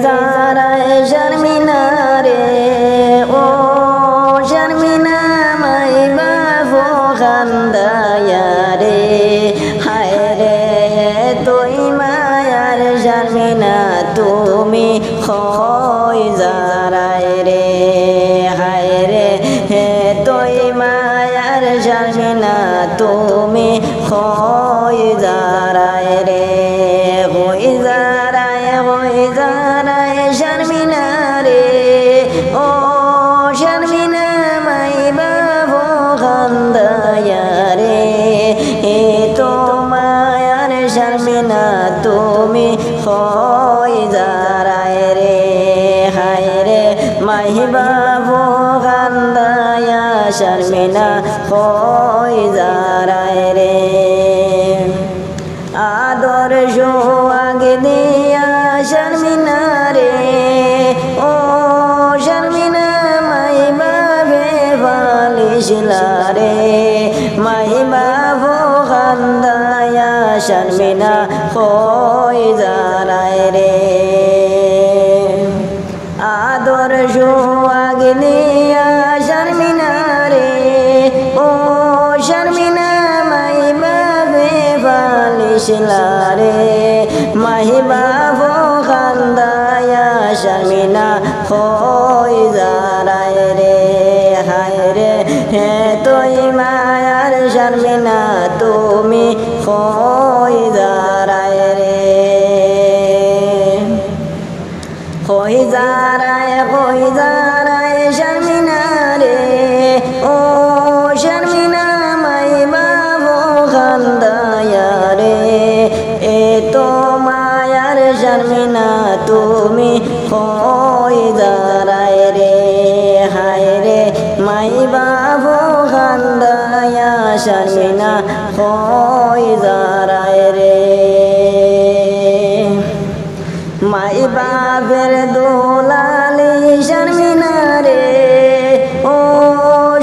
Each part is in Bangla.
যারায় শর্মিনা রে ও শর্মিনা মাই বাবু খান্দায়া রে হায় রে তুই মায়ার শর্মিনা তুমি হই যারায় রে হায় রে হে তুই মায়ার শর্মিনা তুমি হই যারায় রে হই যারায় শর্মিনা রে ও শর্মিনা মাই বাবু খান্দায়া রে হে তো মায়ার শর্মিনা তুমি হই যারায় রে হায় রে মাই বাবু খান্দায়া শর্মিনা হই যারায় রে আদর সোহাগ দিয়া শর্মিনা রে ও শর্মিনা মাই বাবে ভালিসলা রে মাই বাবু খান্দায়া শর্মিনা হই যারায় রে আদর সোহাগ দিয়া শর্মিনা রে ও শর্মিনা মাই বাবে ভালিসলা রে মাই বাবু খান্দায়া শর্মিনা হই যারায় রে হায় রে হে তুই মায়ার শর্মিনা তুমি হই যারায় রে হই যারায় শর্মিনা রে ও শর্মিনা মাই বাবু খান্দায়া রে এ তো মায়ার শর্মিনা তুমি হই যারায় রে হায় রে মাই বাবু খান্দায়া শর্মিনা হই যারায় রে মাই বাবের দোলালি শর্মিনা রে ও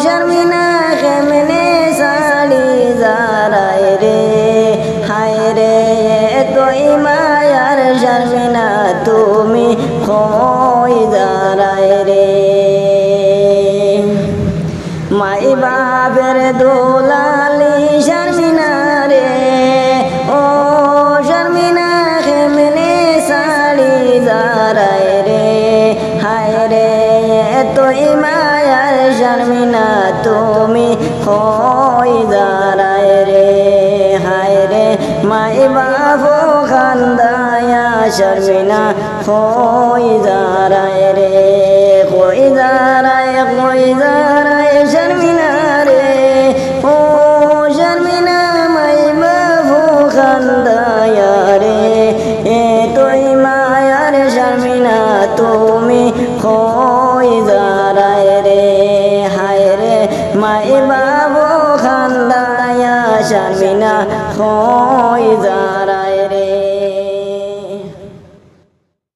শর্মিনা কেমনে সাড়ি যারায় রে হায় রে তুই মায়ার শর্মিনা তুমি হই যারায় রে মাই বাবের দোলালি শর্মিনা রে ও শর্মিনা কেমনে সাড়ি যারায় রে হায় রে তুই মায়ার শর্মিনা তুমি হই যারায় রে হায় রে মাই বাবু খান্দায়া শর্মিনা হই যারায় রে হই যারায় শর্মিনা রে ও শর্মিনা মাই বাবু খান্দায়া রে এ তুই মায়ার শর্মিনা তুমি হই যারায় রে হায় রে মাই বাবু খান্দায়া শর্মিনা হই যারায়